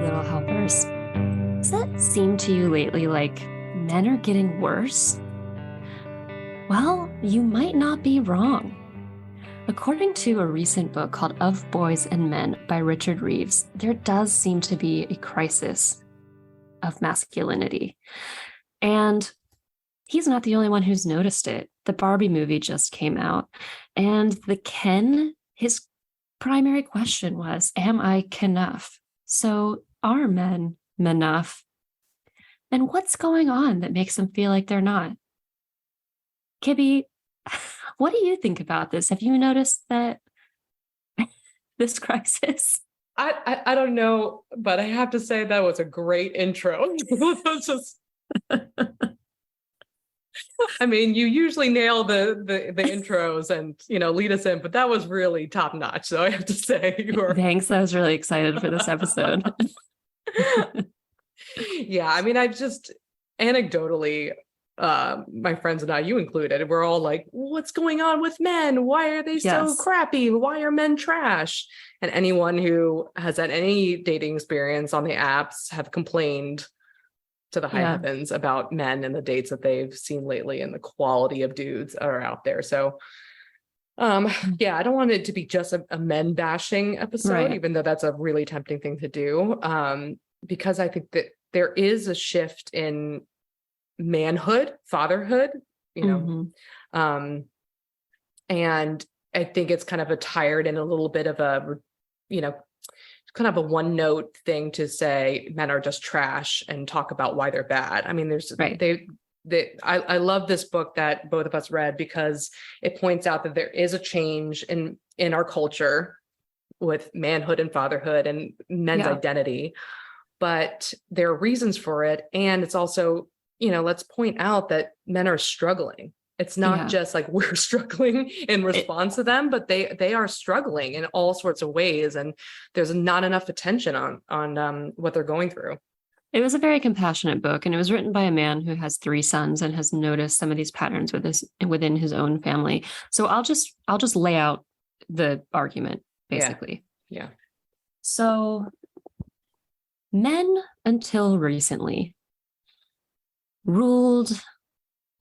little helpers. Does that seem to you lately like men are getting worse? Well, you might not be wrong. According to a recent book called Of Boys and Men by Richard Reeves, there does seem to be a crisis of masculinity. And he's not the only one who's noticed it. The Barbie movie just came out, and his primary question was, am I enough? So are men enough? And what's going on that makes them feel like they're not? Kibby, what do you think about this? Have you noticed that this crisis? I don't know, but I have to say that was a great intro. It was just, I mean, you usually nail the intros and lead us in, but that was really top notch. So I have to say you were. Thanks. I was really excited for this episode. Yeah, I mean, I've just anecdotally, my friends and I, you included, we're all like, what's going on with men? Why are they so crappy? Why are men trash? And anyone who has had any dating experience on the apps have complained to the high heavens about men and the dates that they've seen lately and the quality of dudes are out there. So I don't want it to be just a men bashing episode, even though that's a really tempting thing to do. Because I think that there is a shift in manhood, fatherhood, and I think it's kind of a tired and a little bit of a, kind of a one note thing to say men are just trash and talk about why they're bad. I mean, I love this book that both of us read because it points out that there is a change in our culture with manhood and fatherhood and men's identity, but there are reasons for it. And it's also, let's point out that men are struggling. It's not just like we're struggling in response to them, but they are struggling in all sorts of ways. And there's not enough attention on what they're going through. It was a very compassionate book, and it was written by a man who has 3 sons and has noticed some of these patterns within his own family. So I'll just lay out the argument basically. Yeah. So men until recently ruled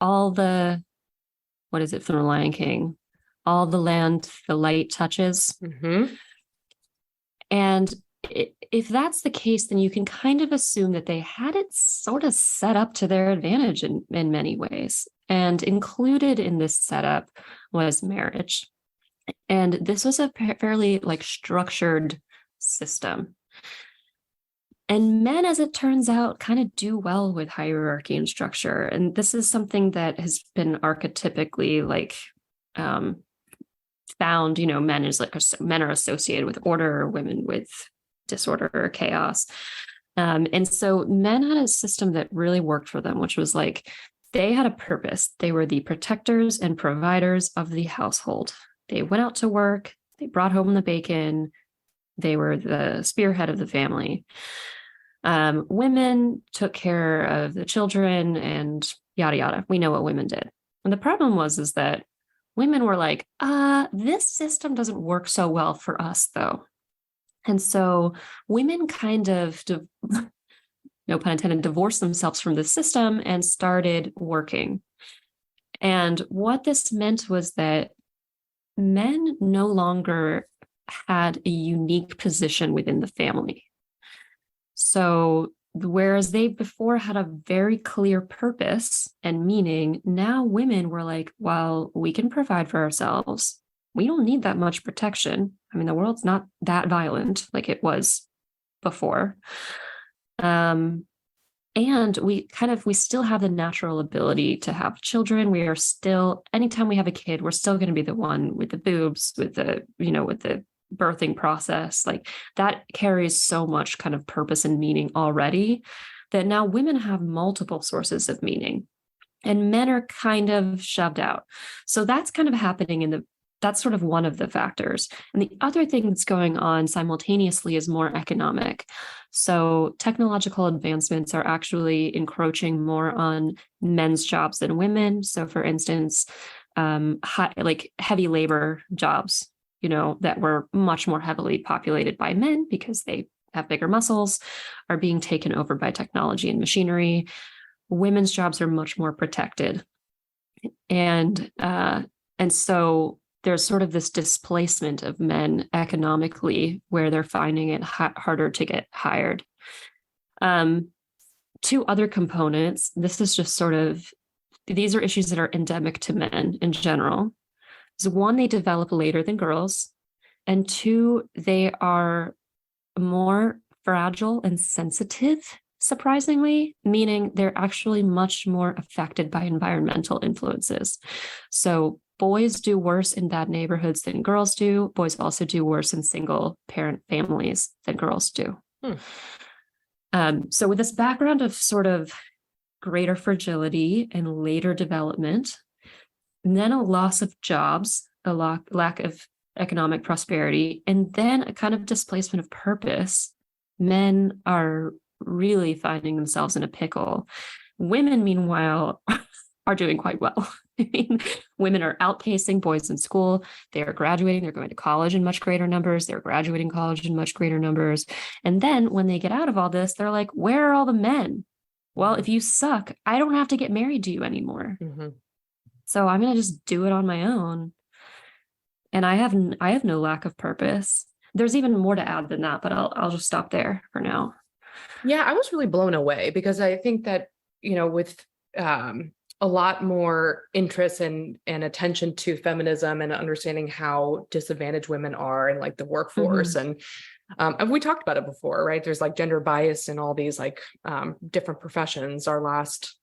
all the, what is it from the Lion King? All the land the light touches. Mm-hmm. And if that's the case, then you can kind of assume that they had it sort of set up to their advantage in many ways. And included in this setup was marriage. And this was a fairly structured system. And men, as it turns out, kind of do well with hierarchy and structure. And this is something that has been archetypically found, men are associated with order, women with disorder or chaos. And so men had a system that really worked for them, which was they had a purpose. They were the protectors and providers of the household. They went out to work. They brought home the bacon. They were the spearhead of the family. Women took care of the children and yada, yada. We know what women did. And the problem is that women were like, this system doesn't work so well for us, though. And so women kind of, no pun intended, divorced themselves from the system and started working. And what this meant was that men no longer had a unique position within the family. So whereas they before had a very clear purpose and meaning, now women were like, well, we can provide for ourselves. We don't need that much protection. I mean, the world's not that violent like it was before. And we still have the natural ability to have children. We are still, anytime we have a kid, we're still going to be the one with the boobs, with the birthing process. That carries so much kind of purpose and meaning already that now women have multiple sources of meaning and men are kind of shoved out. So that's kind of happening that's sort of one of the factors. And the other thing that's going on simultaneously is more economic. So technological advancements are actually encroaching more on men's jobs than women. So for instance, heavy labor jobs, that were much more heavily populated by men because they have bigger muscles are being taken over by technology and machinery. Women's jobs are much more protected. And so there's sort of this displacement of men economically where they're finding it harder to get hired. Two other components, this is just sort of, these are issues that are endemic to men in general. So one, they develop later than girls. And two, they are more fragile and sensitive, surprisingly, meaning they're actually much more affected by environmental influences. So boys do worse in bad neighborhoods than girls do. Boys also do worse in single parent families than girls do. So with this background of sort of greater fragility and later development, and then a loss of jobs, a lack of economic prosperity, and then a kind of displacement of purpose, men are really finding themselves in a pickle. Women, meanwhile, are doing quite well. I mean, women are outpacing boys in school. They are graduating. They're going to college in much greater numbers. They're graduating college in much greater numbers. And then when they get out of all this, they're like, where are all the men? Well, if you suck, I don't have to get married to you anymore. So I'm going to just do it on my own. And I have no lack of purpose. There's even more to add than that, but I'll just stop there for now. Yeah, I was really blown away because I think that, with a lot more interest and attention to feminism and understanding how disadvantaged women are in like the workforce. And we talked about it before, right? There's like gender bias in all these like different professions. Our last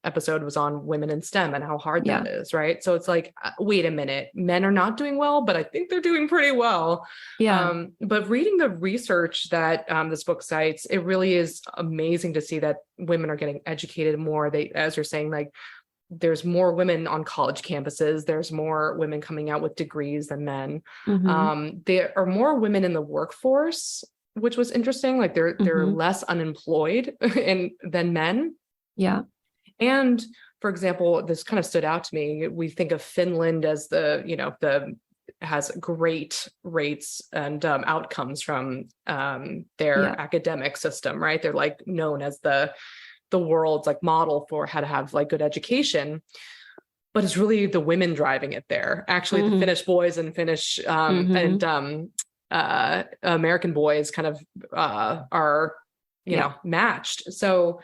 episode was on women in STEM and how hard that is, right? So it's like, wait a minute, men are not doing well, but I think they're doing pretty well. But reading the research that this book cites, it really is amazing to see that women are getting educated more. They, as you're saying, like there's more women on college campuses. There's more women coming out with degrees than men. There are more women in the workforce, which was interesting. Like they're less unemployed than men. And for example, this kind of stood out to me. We think of Finland as has great rates and outcomes from their academic system, right? They're like known as the world's like model for how to have like good education, but it's really the women driving it there. Actually, the Finnish boys and Finnish and American boys kind of are matched. So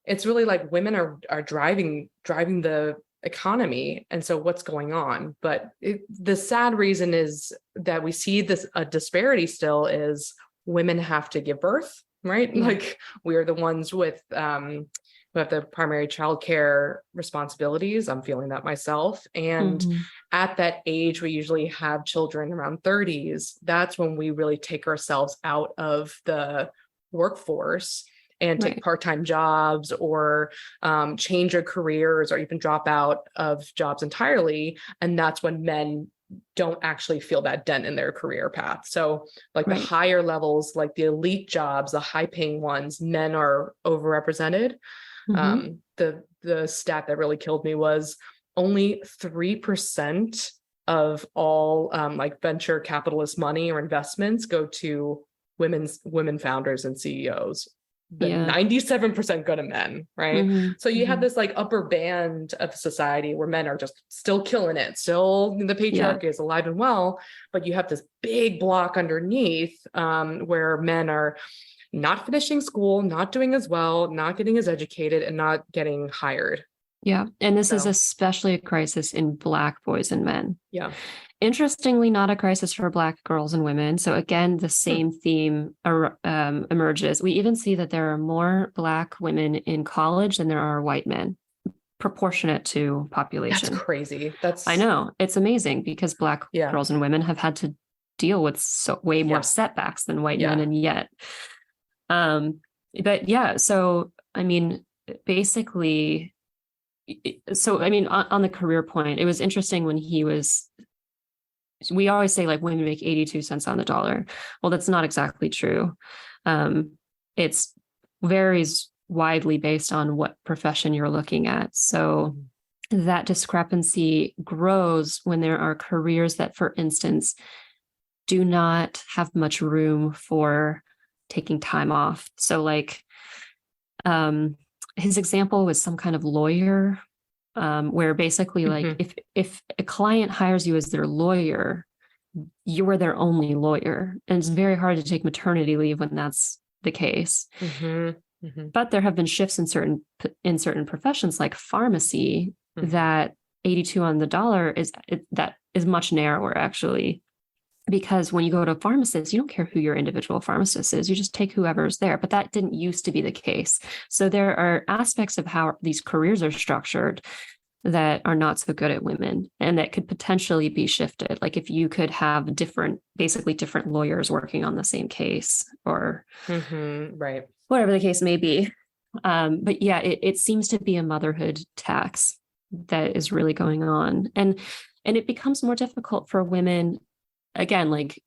it's really like women are driving the economy. And so what's going on? But the sad reason is that we see a disparity still is women have to give birth, right? Like we are the ones with who have the primary childcare responsibilities. I'm feeling that myself. And at that age, we usually have children around 30s. That's when we really take ourselves out of the workforce and take part-time jobs or change your careers or even drop out of jobs entirely. And that's when men don't actually feel that dent in their career path. So like the higher levels, like the elite jobs, the high paying ones, men are overrepresented. The stat that really killed me was only 3% of all like venture capitalist money or investments go to women founders and CEOs. But 97% go to men, right? So you have this like upper band of society where men are just still killing it. Still the patriarchy is alive and well, but you have this big block underneath where men are not finishing school, not doing as well, not getting as educated, and not getting hired. And this is especially a crisis in Black boys and men. Interestingly, not a crisis for Black girls and women. So again, the same theme emerges. We even see that there are more Black women in college than there are white men, proportionate to population. That's crazy. I know. It's amazing because Black girls and women have had to deal with way more setbacks than white men, and yet. So I mean, basically, on the career point, it was interesting when we always say like women make 82 cents on the dollar. Well, that's not exactly true. It's varies widely based on what profession you're looking at. So that discrepancy grows when there are careers that, for instance, do not have much room for taking time off. So like his example was some kind of lawyer, where basically like if a client hires you as their lawyer, you are their only lawyer. And it's very hard to take maternity leave when that's the case. But there have been shifts in certain professions like pharmacy that 82 on the dollar that is much narrower actually. Because when you go to a pharmacist, you don't care who your individual pharmacist is. You just take whoever's there. But that didn't used to be the case. So there are aspects of how these careers are structured that are not so good at women and that could potentially be shifted. Like if you could have basically different lawyers working on the same case or right. Whatever the case may be. But yeah, it seems to be a motherhood tax that is really going on. And it becomes more difficult for women. Again, like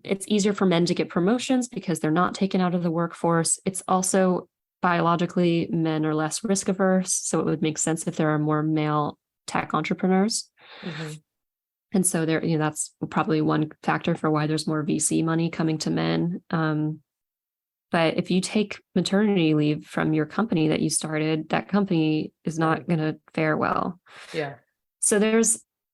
it's easier for men to get promotions because they're not taken out of the workforce. It's also biologically, men are less risk averse. So it would make sense if there are more male tech entrepreneurs. And so that's probably one factor for why there's more VC money coming to men. But if you take maternity leave from your company that you started, that company is not going to fare well. Yeah. So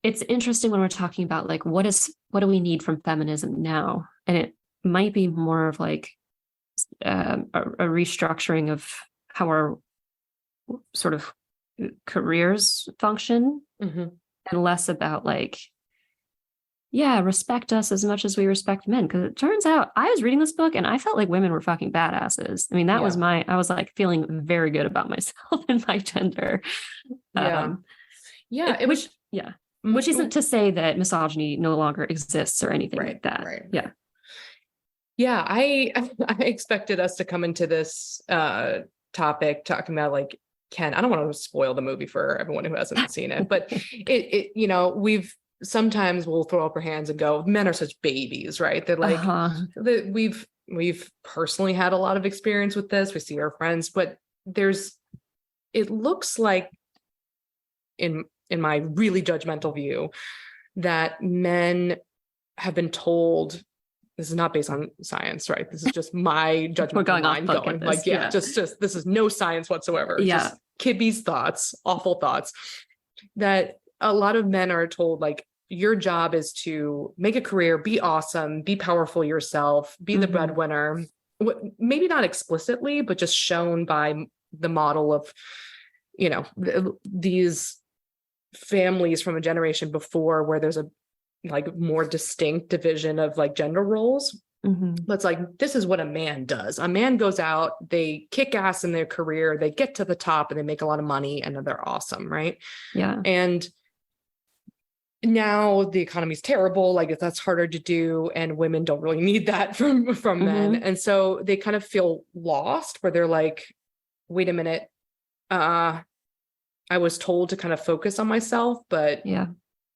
it's interesting when we're talking about like, what do we need from feminism now? And it might be more of like a restructuring of how our sort of careers function and less about like, yeah, respect us as much as we respect men. Because it turns out I was reading this book and I felt like women were fucking badasses. I mean, I was like feeling very good about myself and my gender. Which isn't to say that misogyny no longer exists or anything like that. Right. Yeah. Yeah. I expected us to come into this topic talking about like I don't want to spoil the movie for everyone who hasn't seen it, but sometimes we'll throw up our hands and go, men are such babies, right? They're like, we've personally had a lot of experience with this. We see our friends, but it looks like in my really judgmental view that men have been told, this is not based on science, right? This is just my judgment. We're going off book. Just this is no science whatsoever. Yeah. Just Kibbe's thoughts, awful thoughts, that a lot of men are told like, your job is to make a career, be awesome, be powerful yourself, be the breadwinner. Maybe not explicitly, but just shown by the model of, these families from a generation before where there's a like more distinct division of like gender roles. But it's like, this is what a man does. A man goes out, they kick ass in their career, they get to the top and they make a lot of money and then they're awesome. Right. Yeah. And now the economy is terrible. Like that's harder to do. And women don't really need that from men. And so they kind of feel lost where they're like, wait a minute. I was told to kind of focus on myself, but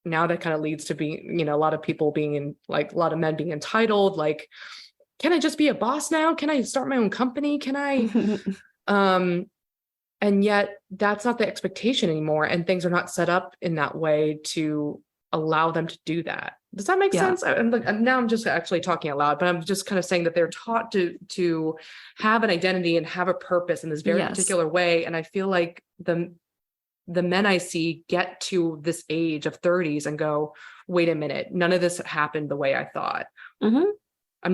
now that kind of leads to being, a lot of people being a lot of men being entitled, like, can I just be a boss now? Can I start my own company? Can I, and yet that's not the expectation anymore. And things are not set up in that way to allow them to do that. Does that make sense? Now I'm just actually talking out loud, but I'm just kind of saying that they're taught to have an identity and have a purpose in this very particular way. And I feel like the men I see get to this age of 30s and go, wait a minute, none of this happened the way I thought. I'm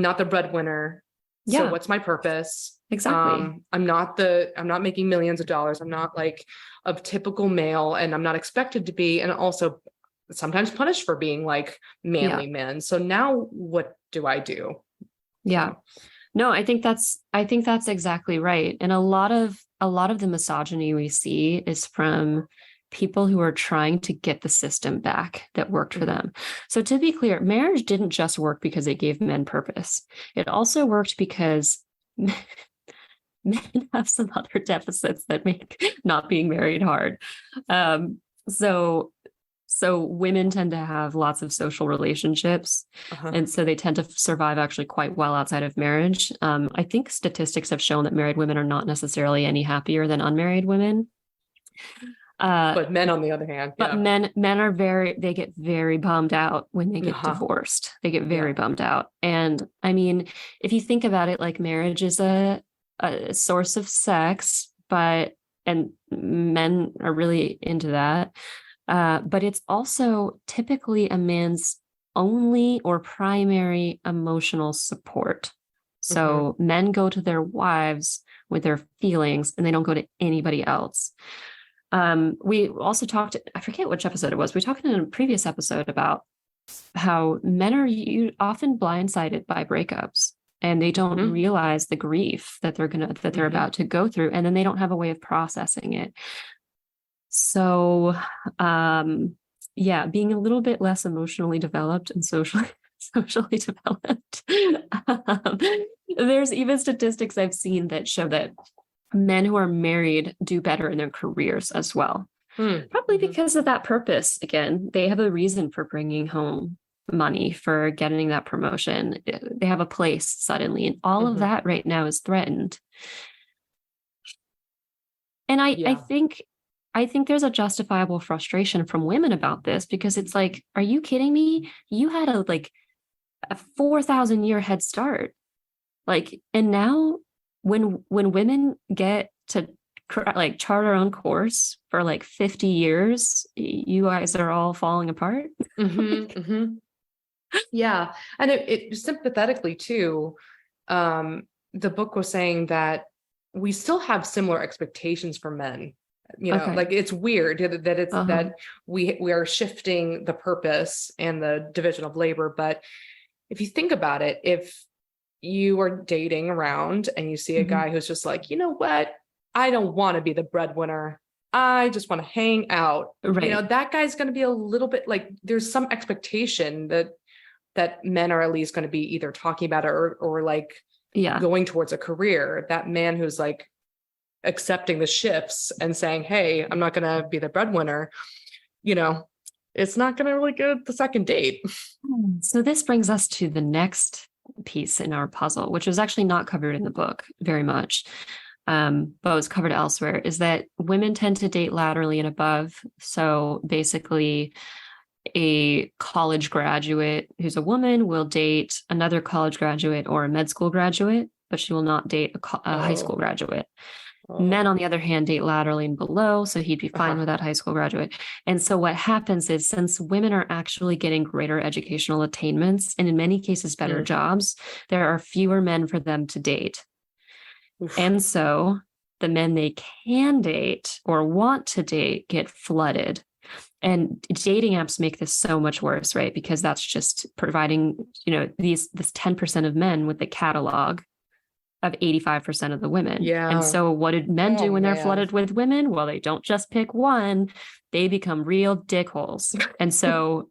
not the breadwinner. So what's my purpose? Exactly. I'm not making millions of dollars. I'm not like a typical male and I'm not expected to be, and also sometimes punished for being like manly men. So now what do I do? Yeah. No, I think that's exactly right. And a lot of the misogyny we see is from people who are trying to get the system back that worked for them. So to be clear, marriage didn't just work because it gave men purpose. It also worked because men have some other deficits that make not being married hard. So women tend to have lots of social relationships. And so they tend to survive actually quite well outside of marriage. I think statistics have shown that married women are not necessarily any happier than unmarried women. But men, on the other hand, but men are they get very bummed out when they get divorced. They get very bummed out. And I mean, if you think about it, like marriage is a source of sex, and men are really into that. But it's also typically a man's only or primary emotional support. So men go to their wives with their feelings and they don't go to anybody else. We also talked, I forget which episode it was. We talked in a previous episode about how men are often blindsided by breakups and they don't realize the grief that they're about to go through. And then they don't have a way of processing it. So, being a little bit less emotionally developed and socially developed. There's even statistics I've seen that show that men who are married do better in their careers as well. Probably because of that purpose. Again, they have a reason for bringing home money, for getting that promotion. They have a place suddenly, and all of that right now is threatened. And I think there's a justifiable frustration from women about this, because it's like, are you kidding me? You had a 4,000 year head start. And now when women get to chart our own course for 50 years, you guys are all falling apart. Yeah. And it sympathetically too, the book was saying that we still have similar expectations for men. It's weird that it's that we are shifting the purpose and the division of labor. But if you think about it, if you are dating around and you see a guy who's just like, you know what, I don't want to be the breadwinner, I just want to hang out. Right. That guy's going to be a little bit there's some expectation that men are at least going to be either talking about it or going towards a career. That man who's accepting the shifts and saying, hey, I'm not going to be the breadwinner, it's not going to really get the second date. So this brings us to the next piece in our puzzle, which was actually not covered in the book very much, but was covered elsewhere, is that women tend to date laterally and above. So basically, a college graduate who's a woman will date another college graduate or a med school graduate, but she will not date a high school graduate. Men, on the other hand, date laterally and below, so he'd be fine with that high school graduate. And so what happens is, since women are actually getting greater educational attainments and in many cases better jobs, there are fewer men for them to date. And so the men they can date or want to date get flooded. And dating apps make this so much worse, right? Because that's just providing, this 10% of men with the catalog of 85% of the women. Yeah. And so what did men do when they're flooded with women? Well, they don't just pick one, they become real dickholes. And so,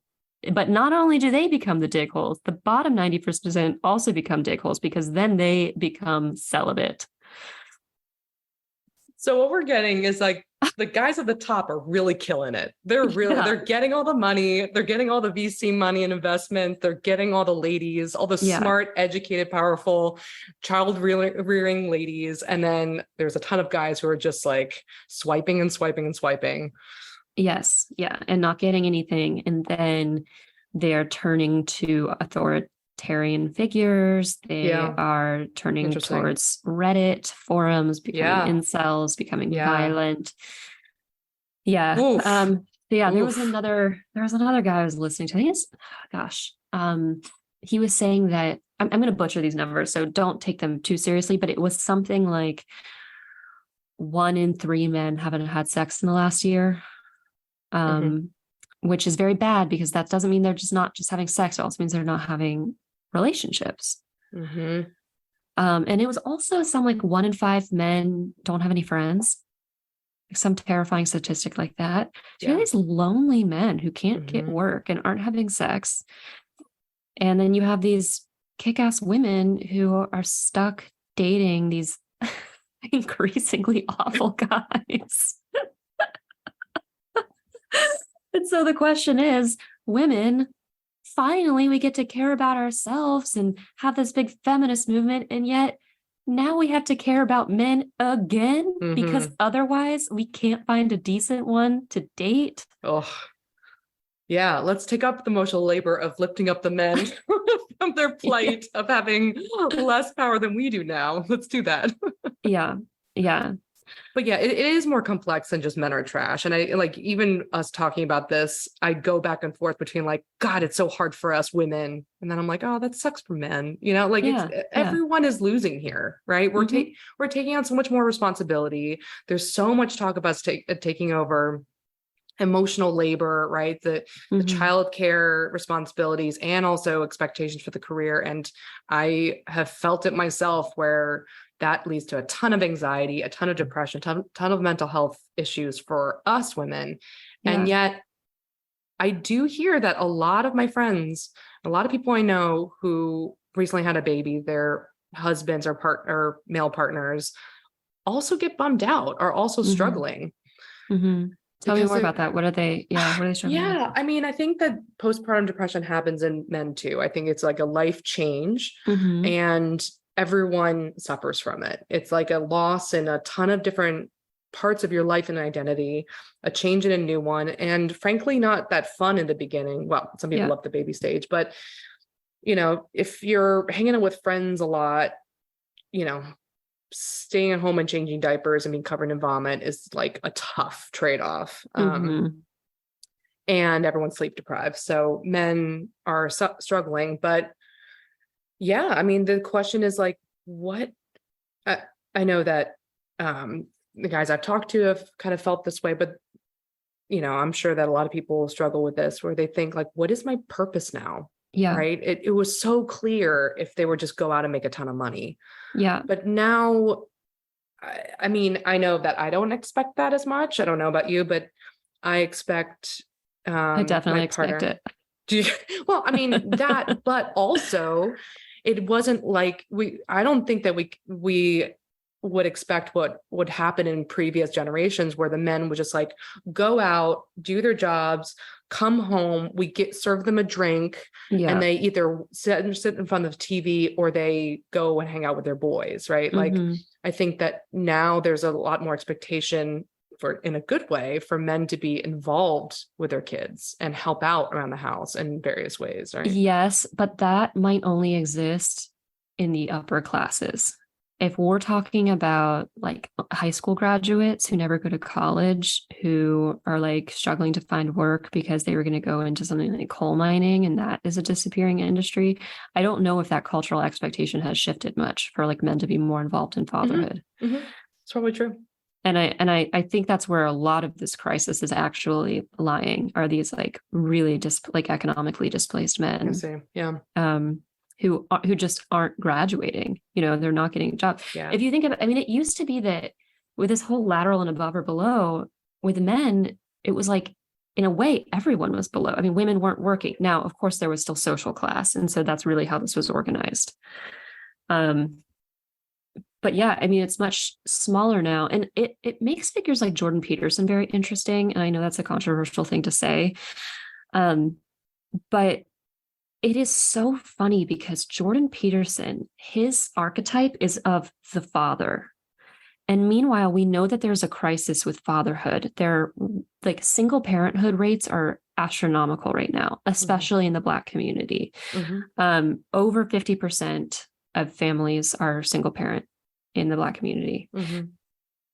but not only do they become the dickholes, the bottom 90% also become dickholes, because then they become celibate. So what we're getting is the guys at the top are really killing it. They're they're getting all the money. They're getting all the VC money and investment. They're getting all the ladies, all the smart, educated, powerful, child rearing ladies. And then there's a ton of guys who are just swiping and swiping and swiping. Yes. Yeah. And not getting anything. And then they're turning to authoritarian figures. They are turning towards Reddit forums, becoming incels, becoming violent. Yeah. There was another guy I was listening to. I think he was saying that I'm going to butcher these numbers, so don't take them too seriously, but it was something like 1 in 3 men haven't had sex in the last year. Which is very bad, because that doesn't mean they're just not just having sex. It also means they're not having relationships. And it was also some 1 in 5 men don't have any friends. Some terrifying statistic like that. So you have these lonely men who can't get work and aren't having sex. And then you have these kick-ass women who are stuck dating these increasingly awful guys. And so the question is, women, finally we get to care about ourselves and have this big feminist movement, and yet now we have to care about men again because otherwise we can't find a decent one to date. Oh, yeah. Let's take up the emotional labor of lifting up the men from their plight of having less power than we do now. Let's do that. Yeah. But yeah, it is more complex than just men are trash. And I like, even us talking about this, I go back and forth between like, God, it's so hard for us women. And then I'm like, oh, that sucks for men. You know, like everyone is losing here, right? We're taking on so much more responsibility. There's so much talk about taking over emotional labor, right? The childcare responsibilities and also expectations for the career. And I have felt it myself where that leads to a ton of anxiety, a ton of depression, ton of mental health issues for us women. Yeah. And yet I do hear that a lot of my friends, a lot of people I know who recently had a baby, their husbands or male partners also get bummed out, are also struggling. Tell me more about that. What are they struggling with? I mean, I think that postpartum depression happens in men too. I think it's like a life change and everyone suffers from it. It's like a loss in a ton of different parts of your life and identity, a change in a new one. And frankly, not that fun in the beginning. Well, some people love the baby stage, but you know, if you're hanging out with friends a lot, you know, staying at home and changing diapers and being covered in vomit is like a tough trade-off. And everyone's sleep deprived. So men are struggling, but yeah, I mean, the question is like, what, I know that the guys I've talked to have kind of felt this way, but you know, I'm sure that a lot of people struggle with this where they think like, what is my purpose now? Yeah. Right. It was so clear if they were just go out and make a ton of money. Yeah. But now, I mean, I know that I don't expect that as much. I don't know about you, but I expect, I definitely expect it. Well, I mean that, but also it wasn't like I don't think that we would expect what would happen in previous generations where the men would just like go out, do their jobs, come home, we serve them a drink, and they either sit in front of TV or they go and hang out with their boys, right? Like, I think that now there's a lot more expectation in a good way for men to be involved with their kids and help out around the house in various ways, right? Yes, but that might only exist in the upper classes. If we're talking about like high school graduates who never go to college, who are like struggling to find work because they were going to go into something like coal mining and that is a disappearing industry, I don't know if that cultural expectation has shifted much for like men to be more involved in fatherhood. It's probably true. And I think that's where a lot of this crisis is actually lying, are these like really like economically displaced men. I see. Yeah. Who just aren't graduating, you know, they're not getting a job. Yeah. If you think of it, I mean, it used to be that with this whole lateral and above or below, with men, it was like, in a way, everyone was below. I mean, women weren't working. Now, of course, there was still social class. And so that's really how this was organized. But yeah, I mean, it's much smaller now. And it makes figures like Jordan Peterson very interesting. And I know that's a controversial thing to say. But it is so funny because Jordan Peterson, his archetype is of the father. And meanwhile, we know that there's a crisis with fatherhood. There, like single parenthood rates are astronomical right now, especially in the Black community. Over 50% of families are single parent in the Black community.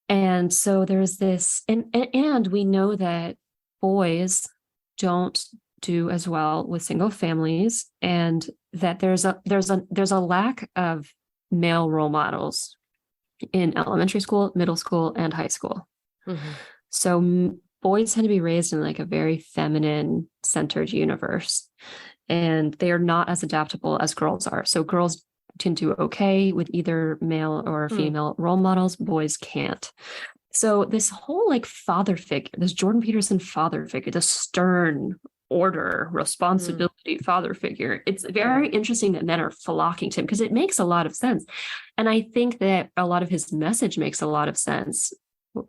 And so there's this, and we know that boys don't do as well with single families, and that there's a lack of male role models in elementary school, middle school, and high school. So boys tend to be raised in like a very feminine centered universe, and they are not as adaptable as girls are. So girls tend to do okay with either male or female role models. Boys can't. So this whole like father figure, this Jordan Peterson father figure, the stern order, responsibility father figure, it's very interesting that men are flocking to him because it makes a lot of sense. And I think that a lot of his message makes a lot of sense.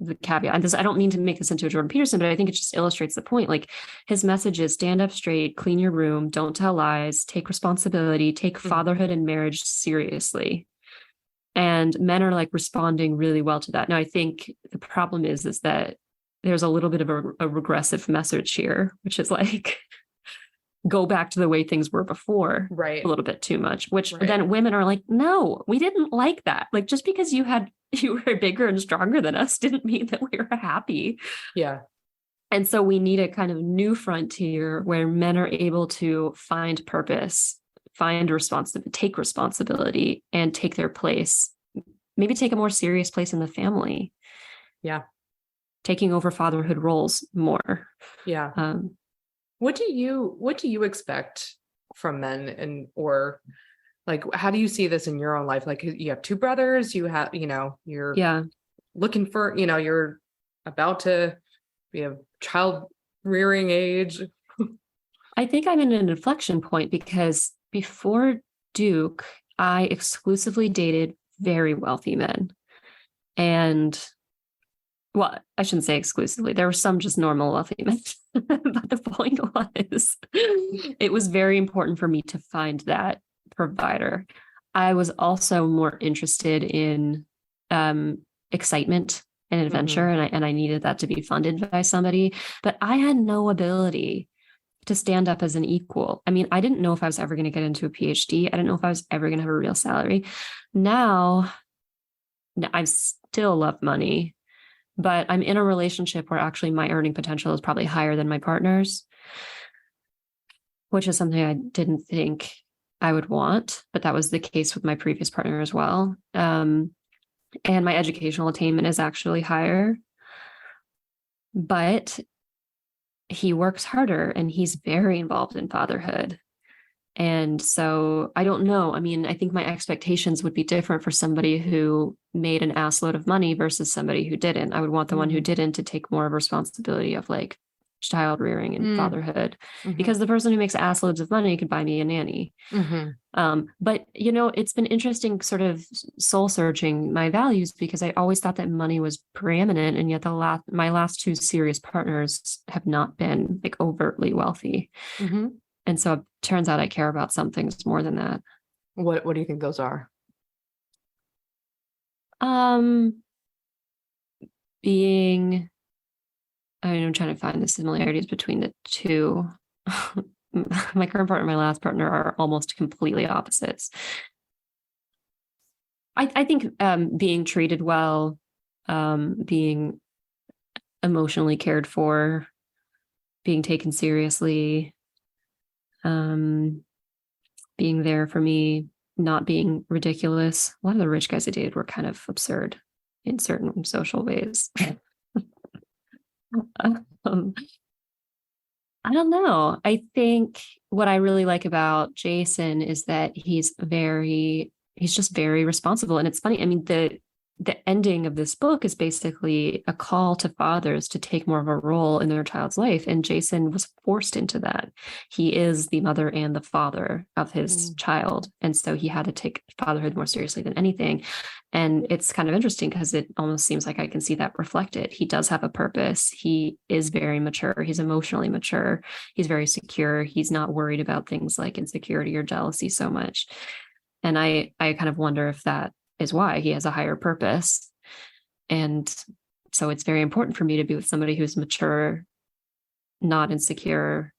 The caveat, and this, I don't mean to make this into a Jordan Peterson, but I think it just illustrates the point. Like his message is stand up straight, clean your room, don't tell lies, take responsibility, take fatherhood and marriage seriously. And men are like responding really well to that. Now, I think the problem is that there's a little bit of a regressive message here, which is like, go back to the way things were before, right, a little bit too much, which right. Then women are like, no, we didn't like that. Like, just because you were bigger and stronger than us didn't mean that we were happy. Yeah. And so we need a kind of new frontier where men are able to find purpose, find responsibility, take responsibility, and take their place, maybe take a more serious place in the family. Yeah. Taking over fatherhood roles more. Yeah. What do you expect from men, and or like, how do you see this in your own life? Like, you have two brothers, you have, you're looking for, you're about to be a child rearing age. I think I'm in an inflection point because before Duke, I exclusively dated very wealthy men. And well, I shouldn't say exclusively. There were some just normal wealthy men. But the point was, it was very important for me to find that provider. I was also more interested in excitement and adventure, and I needed that to be funded by somebody. But I had no ability to stand up as an equal. I mean, I didn't know if I was ever going to get into a PhD. I didn't know if I was ever going to have a real salary. Now, I still love money, but I'm in a relationship where actually my earning potential is probably higher than my partner's, which is something I didn't think I would want, but that was the case with my previous partner as well. And my educational attainment is actually higher, but he works harder and he's very involved in fatherhood. And so I don't know. I mean, I think my expectations would be different for somebody who made an ass load of money versus somebody who didn't. I would want the one who didn't to take more of responsibility of like child rearing and fatherhood, because the person who makes ass loads of money could buy me a nanny. But it's been interesting sort of soul searching my values, because I always thought that money was preeminent, and yet my last two serious partners have not been like overtly wealthy. And so it turns out I care about some things more than that. What do you think those are? I'm trying to find the similarities between the two. My current partner and my last partner are almost completely opposites. I think being treated well, being emotionally cared for, being taken seriously, being there for me, not being ridiculous. A lot of the rich guys I dated were kind of absurd in certain social ways. I don't know. I think what I really like about Jason is that he's just very responsible. And it's funny. I mean, the ending of this book is basically a call to fathers to take more of a role in their child's life. And Jason was forced into that. He is the mother and the father of his child. And so he had to take fatherhood more seriously than anything. And it's kind of interesting because it almost seems like I can see that reflected. He does have a purpose. He is very mature. He's emotionally mature. He's very secure. He's not worried about things like insecurity or jealousy so much. And I kind of wonder if that is why he has a higher purpose. And so it's very important for me to be with somebody who's mature, not insecure,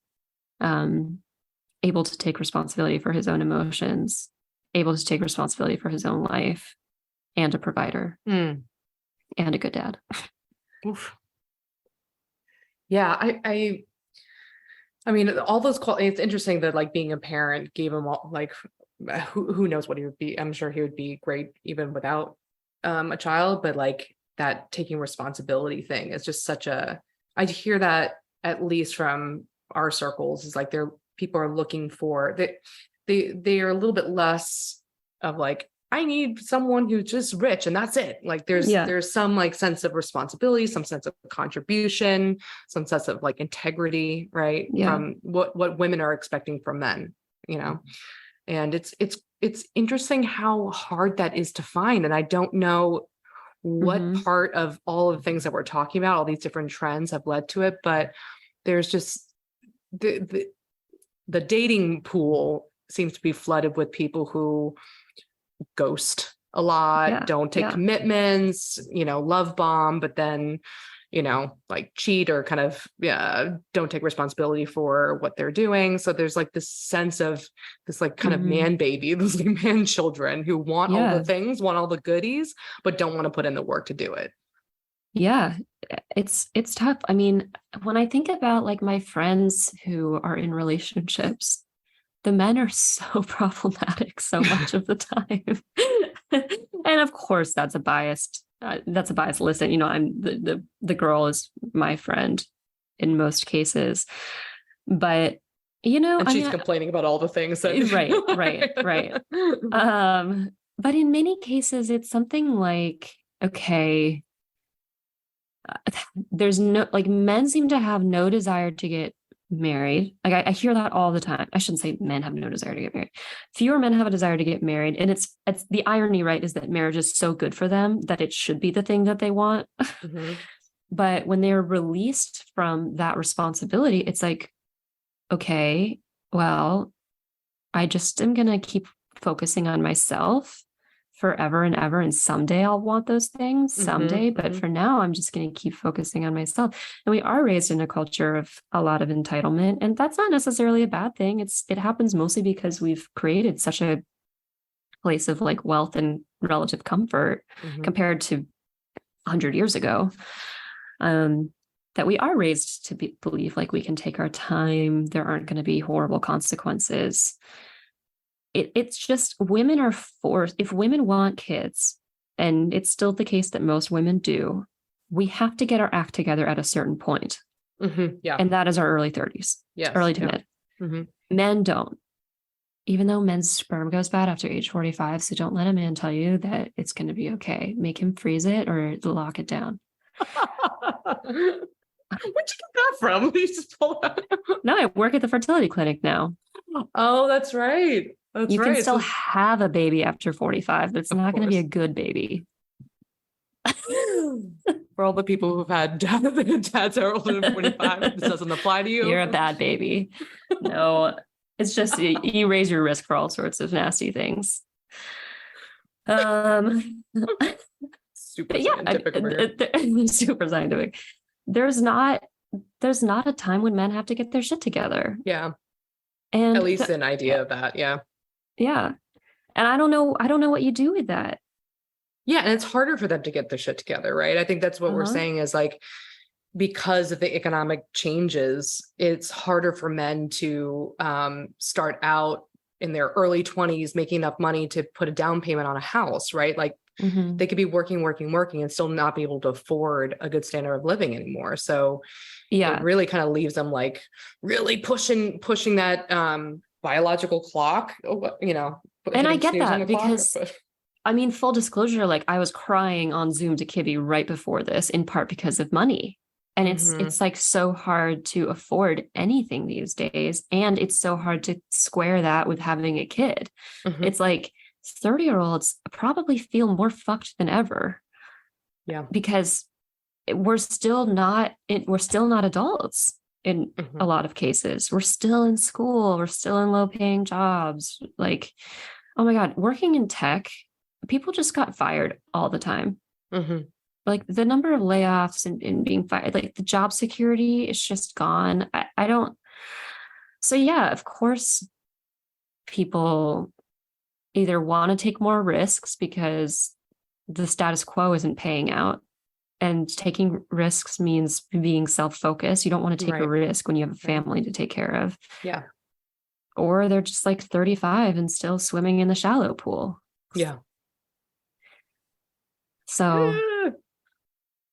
able to take responsibility for his own emotions, able to take responsibility for his own life, and a provider and a good dad. Oof. Yeah, I mean, all those qualities. It's interesting that like being a parent gave him all, like, who knows what he would be. I'm sure he would be great even without a child, but like that taking responsibility thing is just I hear that at least from our circles, is like people are looking for that. They are a little bit less of like, I need someone who's just rich and that's it. Like there's some like sense of responsibility, some sense of contribution, some sense of like integrity, right? From what women are expecting from men, and it's interesting how hard that is to find. And I don't know what part of all of the things that we're talking about, all these different trends have led to it, but there's just the dating pool seems to be flooded with people who ghost a lot, Yeah. don't take commitments, love bomb, but then, like cheat or kind of, don't take responsibility for what they're doing. So there's like this sense of this like kind of man baby, those like man children who want all the things, want all the goodies, but don't want to put in the work to do it. Yeah, it's tough. I mean, when I think about like my friends who are in relationships, the men are so problematic so much of the time. And of course that's a biased listen, I'm the girl is my friend in most cases, but and she's complaining about all the things that right. But in many cases it's something like, okay, there's no, like, men seem to have no desire to get married. Like I hear that all the time. I shouldn't say men have no desire to get married. Fewer men have a desire to get married. And it's the irony, right, is that marriage is so good for them that it should be the thing that they want. But when they're released from that responsibility, it's like, okay, well, I just am going to keep focusing on myself forever and ever. And someday I'll want those things someday. But for now, I'm just going to keep focusing on myself. And we are raised in a culture of a lot of entitlement. And that's not necessarily a bad thing. It happens mostly because we've created such a place of like wealth and relative comfort compared to 100 years ago. That we are raised to believe like we can take our time. There aren't going to be horrible consequences. It's just women are forced. If women want kids, and it's still the case that most women do, we have to get our act together at a certain point. And that is our early 30s, early to mid. Men don't. Even though men's sperm goes bad after age 45, so don't let a man tell you that it's going to be okay. Make him freeze it or lock it down. Where'd you get that from? You just pull that. No, I work at the fertility clinic now. Oh, that's right. You can still have a baby after 45, but it's not going to be a good baby. For all the people who've had dads are older than 45, this doesn't apply to you. You're a bad baby. No, it's just you raise your risk for all sorts of nasty things. Super scientific. Super scientific. There's not a time when men have to get their shit together. Yeah. And at least an idea of that. Yeah. Yeah. And I don't know what you do with that. Yeah. And it's harder for them to get their shit together, right? I think that's what we're saying is like, because of the economic changes, it's harder for men to start out in their early 20s, making enough money to put a down payment on a house, right? Like they could be working and still not be able to afford a good standard of living anymore. So it really kind of leaves them like really pushing that biological clock, and I get that because I mean, full disclosure, like I was crying on Zoom to Kibby right before this, in part because of money. And it's like so hard to afford anything these days. And it's so hard to square that with having a kid. It's like 30-year-olds probably feel more fucked than ever. Yeah. Because we're still not adults in a lot of cases. We're still in school. We're still in low-paying jobs. Like, oh my God, working in tech, people just got fired all the time. Like the number of layoffs and being fired, like the job security is just gone. I don't. So yeah, of course, people either want to take more risks because the status quo isn't paying out. And taking risks means being self-focused. You don't want to take a risk when you have a family to take care of. Yeah. Or they're just like 35 and still swimming in the shallow pool. Yeah. So.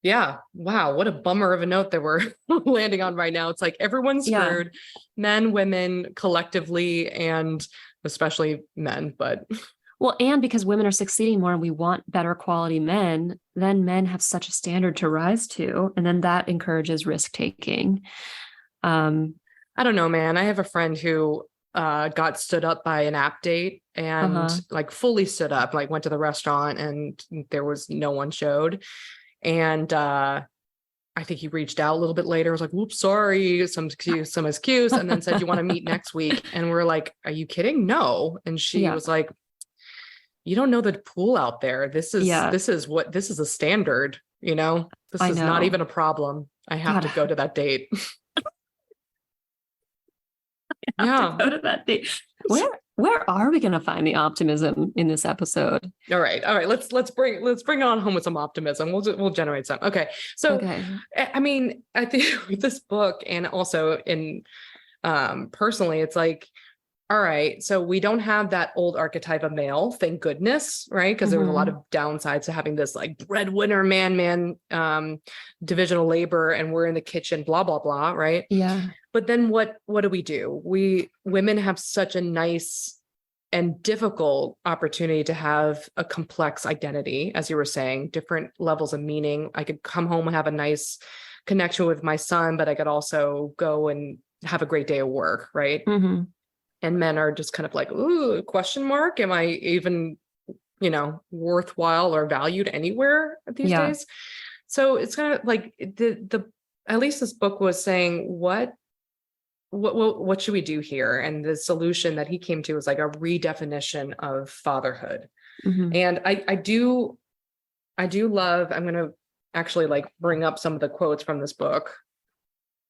Yeah. Wow. What a bummer of a note that we're landing on right now. It's like everyone's screwed, men, women, collectively, and especially men, but. Well, and because women are succeeding more and we want better quality men, then men have such a standard to rise to. And then that encourages risk taking. I don't know, man. I have a friend who got stood up by an app date and like fully stood up, like went to the restaurant and there was no one showed. And I think he reached out a little bit later, was like, whoops, sorry, some excuse, and then said, you want to meet next week? And we're like, are you kidding? No. And she was like, you don't know the pool out there. This is a standard, this I is not know. even a problem. I have to go to that date. To go to that date. Where are we going to find the optimism in this episode? All right. Let's bring it on home with some optimism. We'll generate some. Okay. So, I mean, I think with this book, and also in personally, it's like, all right, so we don't have that old archetype of male, thank goodness, right? Because there was a lot of downsides to having this like breadwinner man divisional labor, and we're in the kitchen, blah blah blah, right? Yeah. But then what do? Women have such a nice and difficult opportunity to have a complex identity, as you were saying, different levels of meaning. I could come home and have a nice connection with my son, but I could also go and have a great day of work, right? And men are just kind of like, ooh, question mark. Am I even, worthwhile or valued anywhere these days? So it's kind of like at least this book was saying, what should we do here? And the solution that he came to was like a redefinition of fatherhood. And I do love, I'm going to actually like bring up some of the quotes from this book.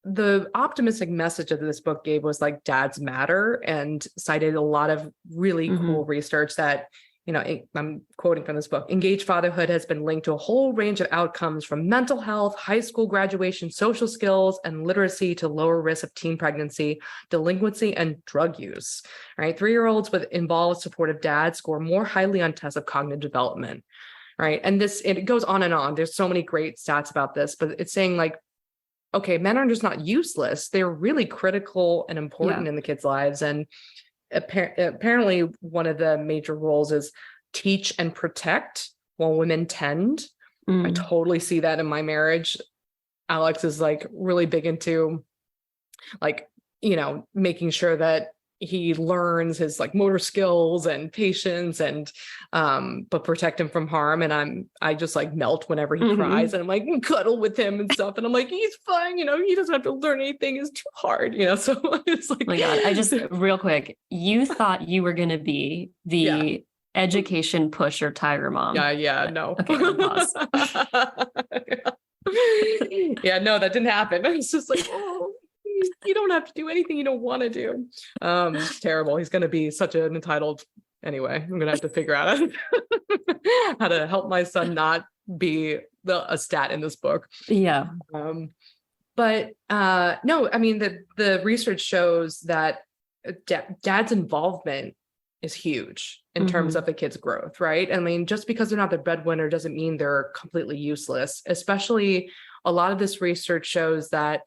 The optimistic message that this book gave was like dads matter, and cited a lot of really cool research that, I'm quoting from this book. Engaged fatherhood has been linked to a whole range of outcomes from mental health, high school graduation, social skills, and literacy to lower risk of teen pregnancy, delinquency, and drug use, right? 3-year-olds with involved supportive dads score more highly on tests of cognitive development, right? And it goes on and on. There's so many great stats about this, but it's saying like, okay, men are just not useless. They're really critical and important in the kids' lives. And apparently one of the major roles is teach and protect while women tend. I totally see that in my marriage. Alex is like really big into like, making sure that he learns his like motor skills and patience and but protect him from harm. And I just like melt whenever he cries, and I'm like cuddle with him and stuff, and I'm like, he's fine, he doesn't have to learn anything, it's too hard, so it's like, oh my God, I just real quick, you thought you were gonna be the education pusher tiger mom. No. Okay, pause. No, that didn't happen. It's just like, oh, you don't have to do anything you don't want to do. Terrible. He's going to be such an entitled. Anyway, I'm going to have to figure out how to help my son not be a stat in this book. Yeah. But no, I mean, the research shows that dad's involvement is huge in terms of the kids' growth, right? I mean, just because they're not the breadwinner doesn't mean they're completely useless. Especially a lot of this research shows that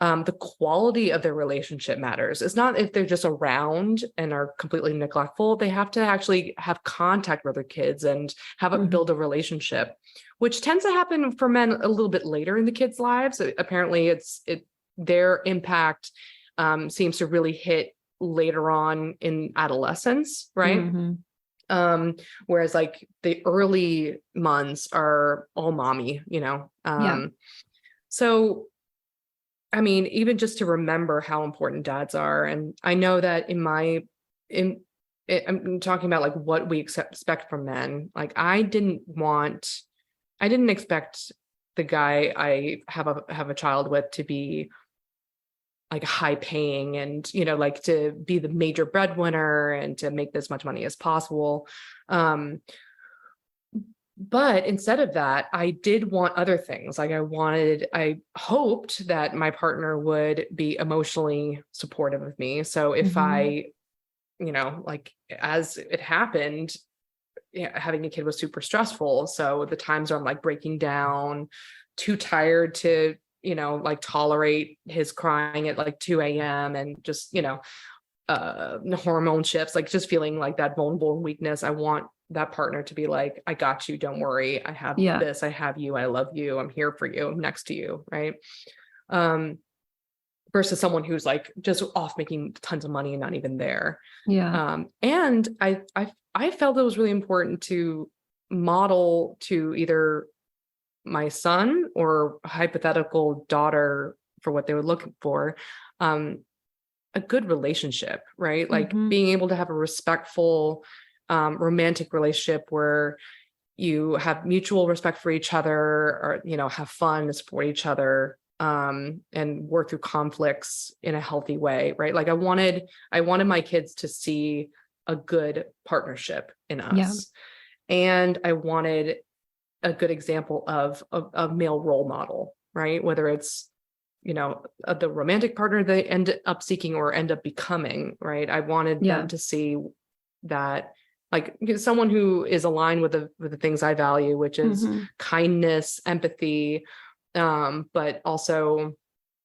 the quality of their relationship matters. It's not if they're just around and are completely neglectful. They have to actually have contact with their kids and build a relationship, which tends to happen for men a little bit later in the kids' lives. Apparently, their impact seems to really hit later on in adolescence, right? Whereas like the early months are all mommy, So I mean, even just to remember how important dads are. And I know that I'm talking about like what we expect from men. Like I didn't expect the guy I have a child with to be like high paying and, like to be the major breadwinner and to make as much money as possible. But instead of that, I did want other things. Like I hoped that my partner would be emotionally supportive of me. So if I, like as it happened, having a kid was super stressful. So the times where I'm like breaking down, too tired to, like tolerate his crying at like 2 a.m. and just, hormone shifts, like just feeling like that vulnerable and weakness. I want that partner to be like, I got you, don't worry, I have this, I have you, I love you, I'm here for you, I'm next to you, right? Versus someone who's like just off making tons of money and not even there. And I felt it was really important to model to either my son or hypothetical daughter, for what they were looking for, a good relationship, right? Like being able to have a respectful romantic relationship where you have mutual respect for each other, or, you know, have fun, support each other, and work through conflicts in a healthy way, right? Like I wanted my kids to see a good partnership in us. And I wanted a good example of a male role model, right? Whether it's, you know, the romantic partner they end up seeking or end up becoming, right? I wanted them to see that, like, someone who is aligned with the things I value, which is kindness, empathy, but also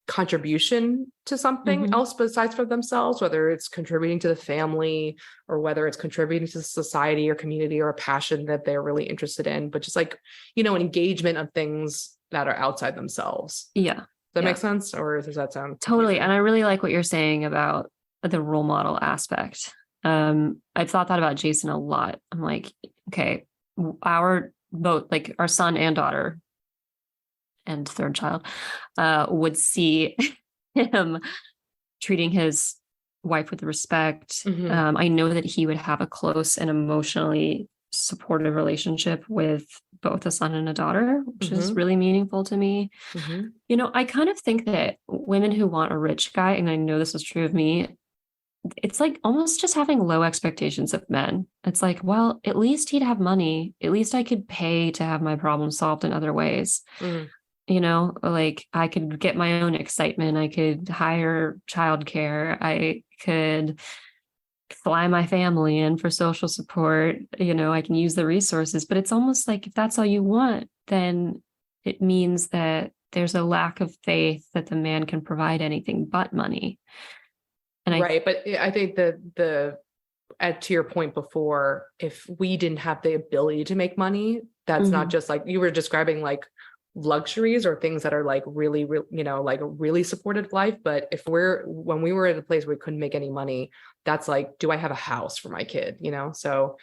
contribution to something else besides for themselves, whether it's contributing to the family or whether it's contributing to society or community or a passion that they're really interested in, but just like, you know, an engagement of things that are outside themselves. Yeah. Does that make sense? Or does that sound totally? And I really like what you're saying about the role model aspect. I've thought that about Jason a lot. I'm like, okay, our both, like our son and daughter and third child, would see him treating his wife with respect. I know that he would have a close and emotionally supportive relationship with both a son and a daughter, which is really meaningful to me. You know, I kind of think that women who want a rich guy, and I know this is true of me, it's like almost just having low expectations of men. It's like, well, at least he'd have money. At least I could pay to have my problem solved in other ways. You know, like I could get my own excitement. I could hire childcare. I could fly my family in for social support. You know, I can use the resources, but it's almost like if that's all you want, then it means that there's a lack of faith that the man can provide anything but money. And but I think to your point before, if we didn't have the ability to make money, that's not just like you were describing, like luxuries or things that are like really, you know, like a really supported life. But when we were at a place where we couldn't make any money, that's like, do I have a house for my kid? You know? So,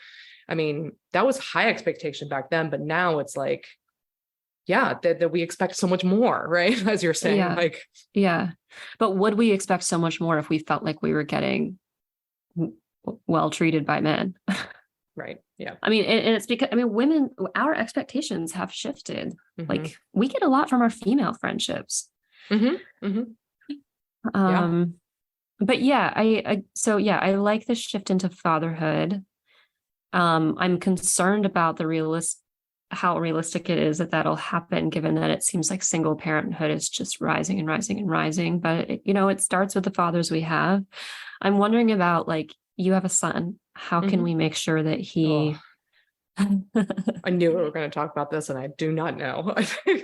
I mean, that was high expectation back then, but now it's like, that we expect so much more, right? As you're saying, but would we expect so much more if we felt like we were getting well treated by men? Right. Yeah. I mean, and it's because, I mean, women, our expectations have shifted. Like we get a lot from our female friendships. But I like the shift into fatherhood. I'm concerned about how realistic it is that that'll happen, given that it seems like single parenthood is just rising and rising and rising. But it starts with the fathers we have. I'm wondering about, like, you have a son. How can we make sure that he... I knew we were going to talk about this and I do not know.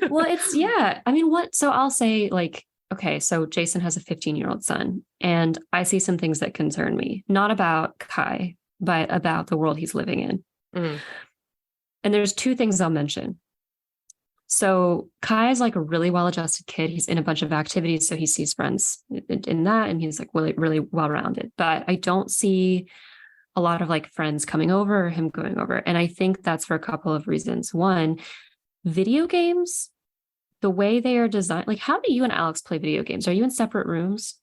Well, I mean, so I'll say, like, okay, so Jason has a 15-year-old son, and I see some things that concern me, not about Kai, but about the world he's living in. And there's two things I'll mention. So Kai is like a really well-adjusted kid. He's in a bunch of activities, so he sees friends in that, and he's like really, really well-rounded. But I don't see a lot of like friends coming over or him going over. And I think that's for a couple of reasons. One, video games, the way they are designed, like, how do you and Alex play video games? Are you in separate rooms?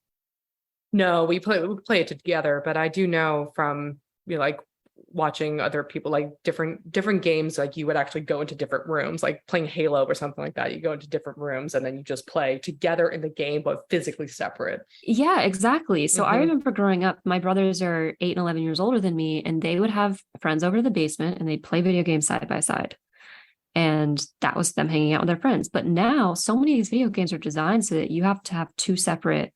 No, we play it together, but I do know from, you know, like watching other people, like different games, like you would actually go into different rooms, like playing Halo or something like that. You go into different rooms and then you just play together in the game, but physically separate. Yeah, exactly. So I remember growing up, my brothers are 8 and 11 years older than me, and they would have friends over to the basement and they'd play video games side by side. And that was them hanging out with their friends. But now so many of these video games are designed so that you have to have two separate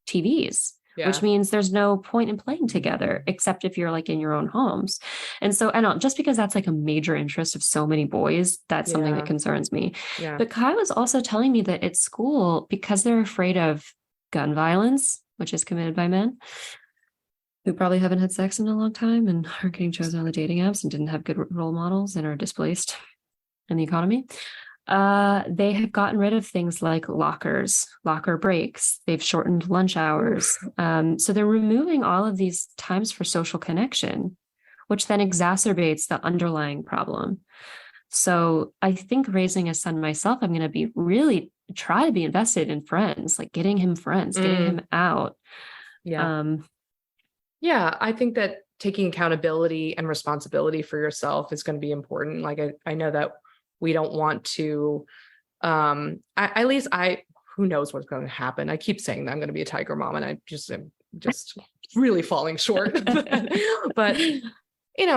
TVs. Which means there's no point in playing together, except if you're like in your own homes. And so I don't, just because that's like a major interest of so many boys, that's something that concerns me. But Kai was also telling me that at school, because they're afraid of gun violence, which is committed by men who probably haven't had sex in a long time and are getting chosen on the dating apps and didn't have good role models and are displaced in the economy. They have gotten rid of things like locker breaks. They've shortened lunch hours. So they're removing all of these times for social connection, which then exacerbates the underlying problem. So I think raising a son myself, I'm going to be really try to be invested in friends, like getting him friends, getting him out. I think that taking accountability and responsibility for yourself is going to be important. Like, I know that we don't want to, at least who knows what's going to happen. I keep saying that I'm going to be a tiger mom, and I just am just really falling short. But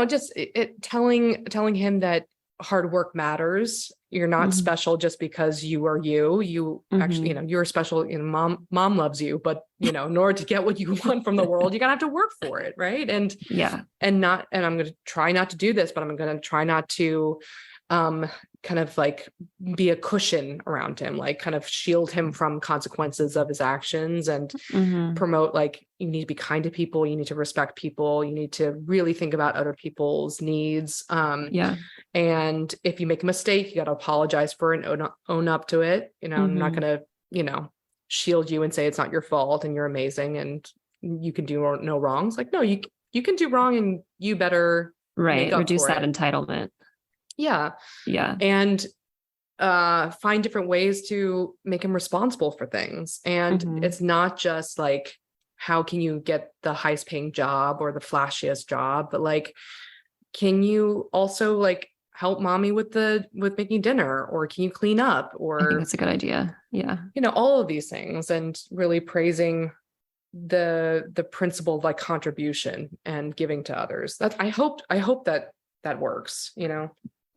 just telling him that hard work matters. You're not special just because you are you actually, you're special. Mom loves you, but in order to get what you want from the world, you're gonna have to work for it. Right. And I'm going to try not to do this, but I'm going to try not to kind of like be a cushion around him, like kind of shield him from consequences of his actions, and promote, like, you need to be kind to people, you need to respect people, you need to really think about other people's needs. And if you make a mistake, you got to apologize for it and own up to it. I'm not going to, shield you and say it's not your fault and you're amazing and you can do no wrongs. Like, no, you can do wrong, and you better reduce that entitlement. Yeah. And find different ways to make him responsible for things. And it's not just like, how can you get the highest paying job or the flashiest job, but like, can you also like help mommy with making dinner, or can you clean up? Or I think that's a good idea. Yeah. All of these things, and really praising the principle of like contribution and giving to others. That I hope that works,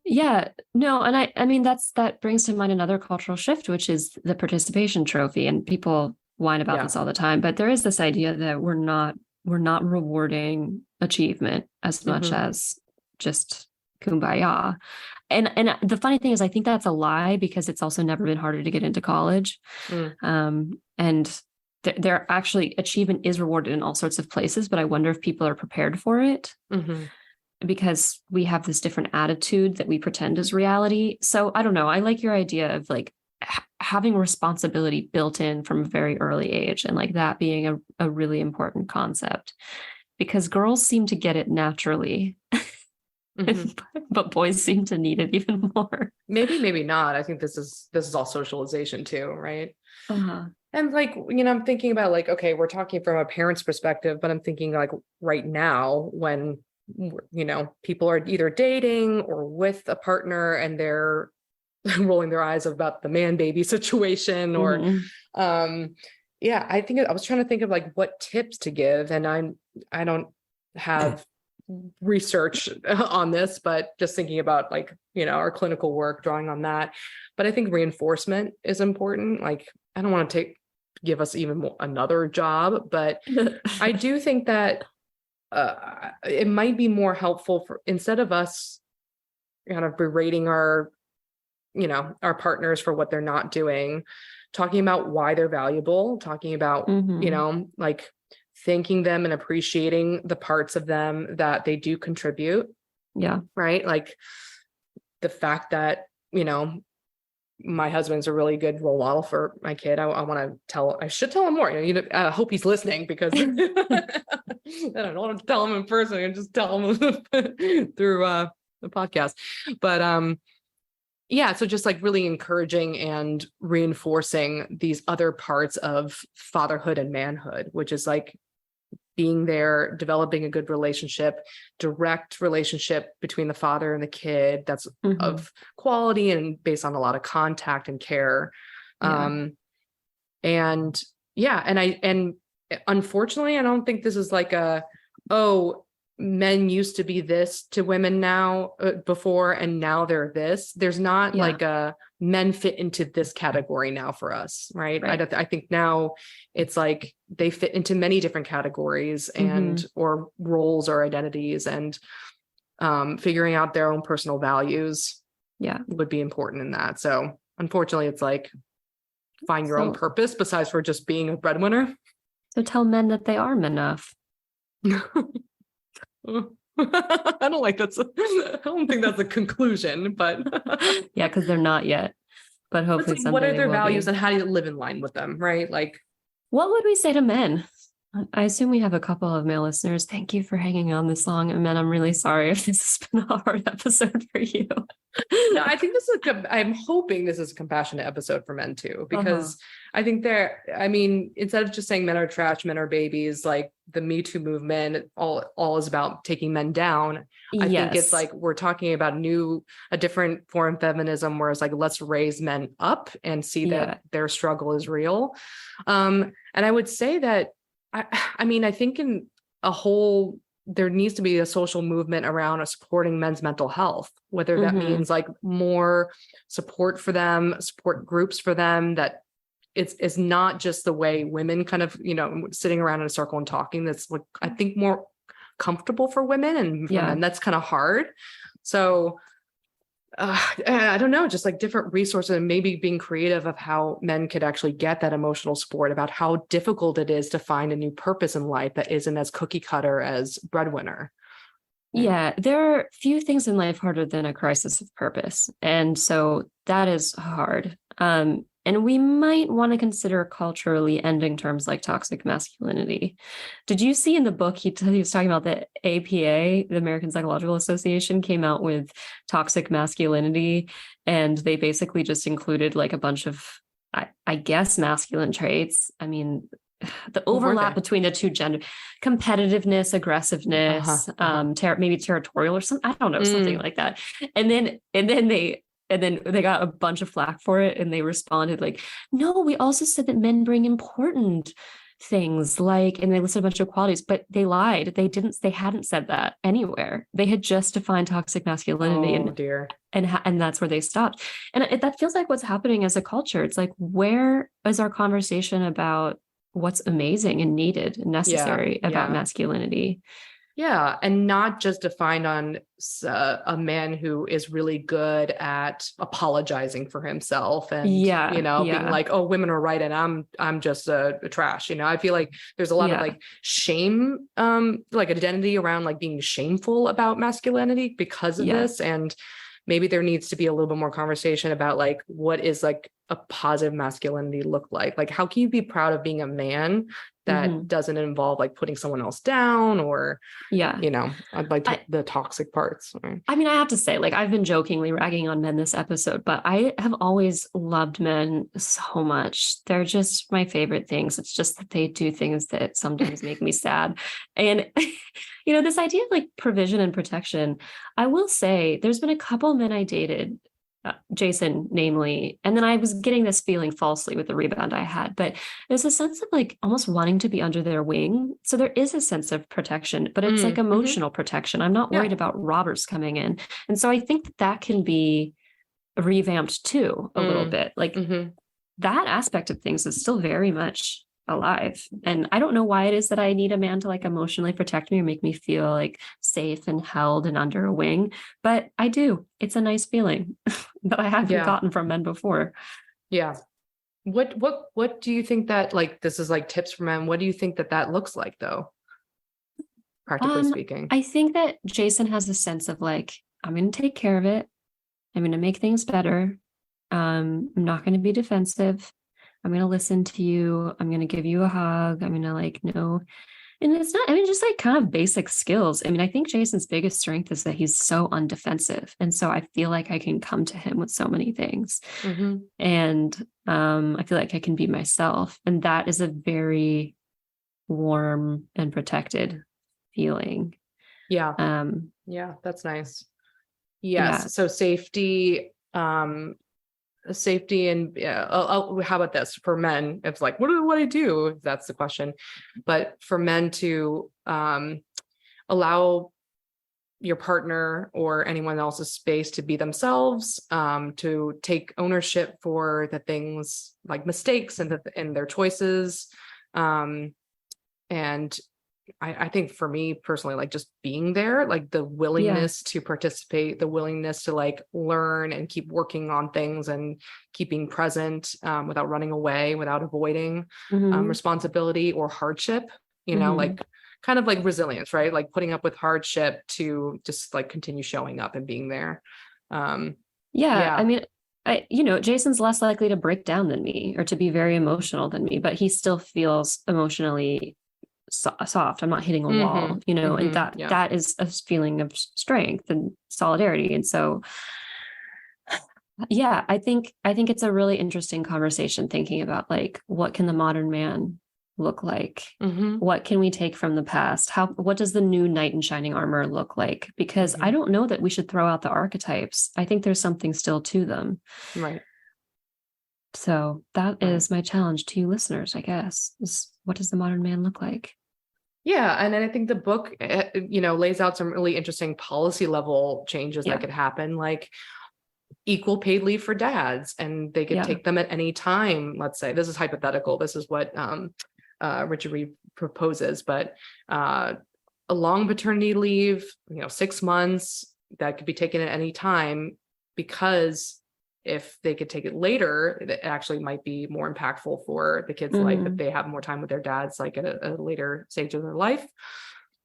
Yeah, no. And I mean, that brings to mind another cultural shift, which is the participation trophy. And people whine about this all the time, but there is this idea that we're not rewarding achievement as much as just kumbaya. And the funny thing is, I think that's a lie, because it's also never been harder to get into college. And there actually, achievement is rewarded in all sorts of places, but I wonder if people are prepared for it. Because we have this different attitude that we pretend is reality. So I don't know. I like your idea of like having responsibility built in from a very early age, and like that being a really important concept, because girls seem to get it naturally, but boys seem to need it even more. Maybe not. I think this is all socialization too, right? And like, I'm thinking about like, okay, we're talking from a parent's perspective, but I'm thinking like right now when people are either dating or with a partner and they're rolling their eyes about the man baby situation, or I think I was trying to think of like what tips to give, and I don't have research on this, but just thinking about like our clinical work, drawing on that. But I think reinforcement is important. Like, I don't want to give us even another job, but I do think that it might be more helpful for, instead of us kind of berating our partners for what they're not doing, talking about why they're valuable, talking about, like thanking them and appreciating the parts of them that they do contribute. Yeah. Right. Like the fact that, my husband's a really good role model for my kid. I should tell him more. I hope he's listening, because I don't want to tell him in person and just tell him through the podcast. But so just like really encouraging and reinforcing these other parts of fatherhood and manhood, which is like being there, developing a good relationship, direct relationship between the father and the kid that's of quality and based on a lot of contact and care. And unfortunately, I don't think this is like men used to be this to women now before, and now they're this. There's not like men fit into this category now for us. Right. I think now it's like they fit into many different categories and, or roles or identities, and figuring out their own personal values would be important in that. So unfortunately, it's like, find your own purpose besides for just being a breadwinner. So tell men that they are enough. I don't like that. I don't think that's a conclusion, but because they're not yet. But hopefully, like, what are their values and how do you live in line with them? Right? Like, what would we say to men? I assume we have a couple of male listeners. Thank you for hanging on this long. And man, I'm really sorry if this has been a hard episode for you. No, I think I'm hoping this is a compassionate episode for men too, because I think instead of just saying men are trash, men are babies, like the Me Too movement, all is about taking men down. I think it's like, we're talking about a different form of feminism, where it's like, let's raise men up and see that their struggle is real. And I would say that, I think in a whole, there needs to be a social movement around supporting men's mental health, whether that means like more support for them, support groups for them, that it's not just the way women kind of, sitting around in a circle and talking. That's what I think more comfortable for women, and for men, that's kind of hard. So I don't know, just like different resources, and maybe being creative of how men could actually get that emotional support about how difficult it is to find a new purpose in life that isn't as cookie cutter as breadwinner. Yeah, there are few things in life harder than a crisis of purpose. And so that is hard. And we might want to consider culturally ending terms like toxic masculinity. Did you see in the book, he was talking about the APA, the American Psychological Association, came out with toxic masculinity, and they basically just included like a bunch of, I guess, masculine traits. I mean, the overlap between the two gender, competitiveness, aggressiveness, maybe territorial or something, I don't know, something like that. And then they got a bunch of flack for it, and they responded like, no, we also said that men bring important things, like, and they listed a bunch of qualities, but they lied. They hadn't said that anywhere. They had just defined toxic masculinity, and that's where they stopped. And that feels like what's happening as a culture. It's like, where is our conversation about what's amazing and needed and necessary about masculinity? Yeah. And not just defined on a man who is really good at apologizing for himself and, being like, oh, women are right. And I'm just a trash. I feel like there's a lot of like shame, like identity around like being shameful about masculinity because of this. And maybe there needs to be a little bit more conversation about like, what is like a positive masculinity look like? Like, how can you be proud of being a man that doesn't involve like putting someone else down, or, I'd like the toxic parts. I mean, I have to say, like, I've been jokingly ragging on men this episode, but I have always loved men so much. They're just my favorite things. It's just that they do things that sometimes make me sad. And, this idea of like provision and protection, I will say there's been a couple men I dated, Jason, namely, and then I was getting this feeling falsely with the rebound I had, but there's a sense of like almost wanting to be under their wing. So there is a sense of protection, but it's like emotional protection. I'm not worried about robbers coming in. And so I think that can be revamped too, a little bit. Like that aspect of things is still very much alive. And I don't know why it is that I need a man to like emotionally protect me or make me feel like safe and held and under a wing, but I do. It's a nice feeling that I haven't gotten from men before. Yeah. What do you think that, like, this is like tips for men? What do you think that looks like though? Practically speaking. I think that Jason has a sense of like, I'm going to take care of it. I'm going to make things better. I'm not going to be defensive. I'm going to listen to you. I'm going to give you a hug. I'm going to like, no. And it's not, just like kind of basic skills. I think Jason's biggest strength is that he's so undefensive. And so I feel like I can come to him with so many things. And I feel like I can be myself. And that is a very warm and protected feeling. Yeah. Yeah, that's nice. Yes. Yeah. So safety, and how about this for men? It's like, what do I do? That's the question. But for men to allow your partner or anyone else's space to be themselves, to take ownership for the things like mistakes and their choices. And I think for me personally, like just being there, like the willingness to participate, the willingness to like learn and keep working on things and keeping present, without running away, without avoiding responsibility or hardship, like kind of like resilience, right? Like putting up with hardship to just like continue showing up and being there. Jason's less likely to break down than me or to be very emotional than me, but he still feels emotionally soft. I'm not hitting a wall, you know, and that is a feeling of strength and solidarity. And so, yeah, I think it's a really interesting conversation thinking about like, what can the modern man look like? What can we take from the past? What does the new knight in shining armor look like? Because I don't know that we should throw out the archetypes. I think there's something still to them. Right. So that is my challenge to you listeners, I guess, is what does the modern man look like? Yeah. And then I think the book, you know, lays out some really interesting policy level changes that could happen, like equal paid leave for dads, and they could take them at any time. Let's say, this is hypothetical. This is what Richard Reeves proposes, but a long paternity leave, you know, 6 months, that could be taken at any time, because if they could take it later, it actually might be more impactful for the kids' life if they have more time with their dads, like at a later stage of their life.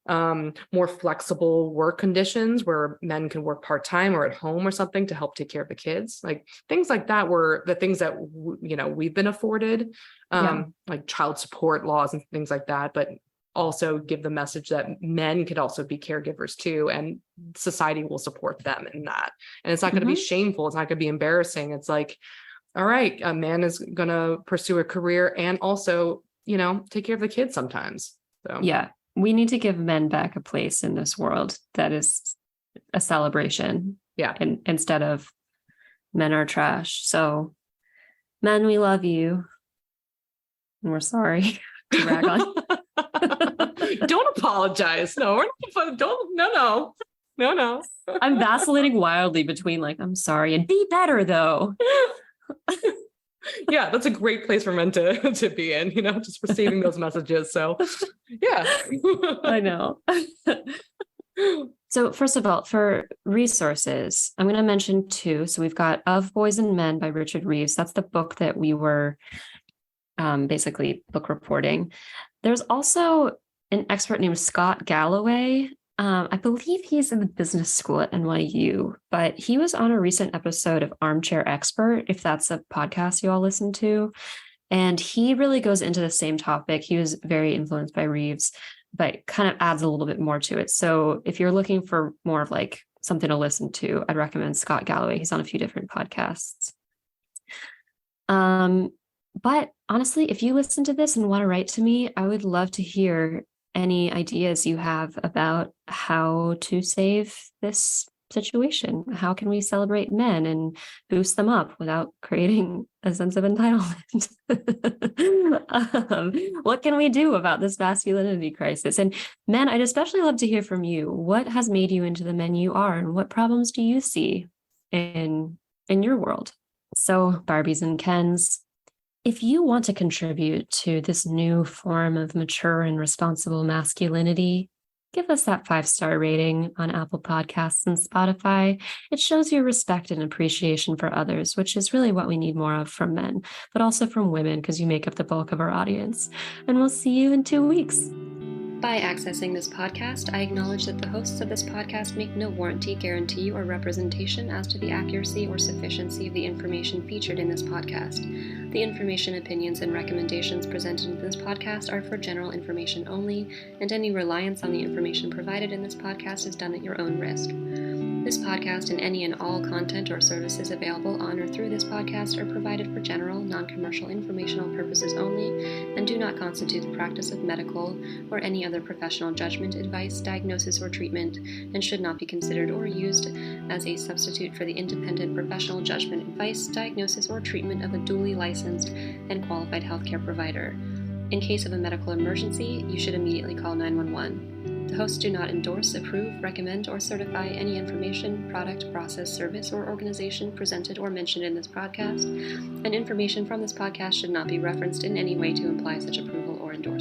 More flexible work conditions where men can work part-time or at home or something to help take care of the kids. Like things like that were the things that, you know, we've been afforded, like child support laws and things like that, but also give the message that men could also be caregivers too, and society will support them in that. And it's not going to be shameful. It's not going to be embarrassing. It's like, all right, a man is going to pursue a career and also, you know, take care of the kids sometimes. So yeah, we need to give men back a place in this world that is a celebration. Yeah. And instead of men are trash. So men, we love you. And we're sorry to rag on. Don't apologize. No, no. I'm vacillating wildly between like, I'm sorry and be better though. Yeah, that's a great place for men to be in, you know, just receiving those messages. So yeah. I know. So first of all, for resources, I'm going to mention 2. So we've got Of Boys and Men by Richard Reeves. That's the book that we were basically book reporting. There's also an expert named Scott Galloway. I believe he's in the business school at NYU, but he was on a recent episode of Armchair Expert, if that's a podcast you all listen to. And he really goes into the same topic. He was very influenced by Reeves, but kind of adds a little bit more to it. So if you're looking for more of like something to listen to, I'd recommend Scott Galloway. He's on a few different podcasts. But honestly, if you listen to this and want to write to me, I would love to hear any ideas you have about how to save this situation. How can we celebrate men and boost them up without creating a sense of entitlement? What can we do about this masculinity crisis? And men, I'd especially love to hear from you. What has made you into the men you are, and what problems do you see in your world? So, Barbies and Kens, if you want to contribute to this new form of mature and responsible masculinity, give us that 5-star rating on Apple Podcasts and Spotify. It shows your respect and appreciation for others, which is really what we need more of from men, but also from women, because you make up the bulk of our audience. And we'll see you in 2 weeks. By accessing this podcast, I acknowledge that the hosts of this podcast make no warranty, guarantee, or representation as to the accuracy or sufficiency of the information featured in this podcast. The information, opinions, and recommendations presented in this podcast are for general information only, and any reliance on the information provided in this podcast is done at your own risk. This podcast and any and all content or services available on or through this podcast are provided for general, non-commercial informational purposes only and do not constitute the practice of medical or any other professional judgment, advice, diagnosis, or treatment, and should not be considered or used as a substitute for the independent professional judgment, advice, diagnosis, or treatment of a duly licensed and qualified healthcare provider. In case of a medical emergency, you should immediately call 911. The hosts do not endorse, approve, recommend, or certify any information, product, process, service, or organization presented or mentioned in this podcast, and information from this podcast should not be referenced in any way to imply such approval or endorsement.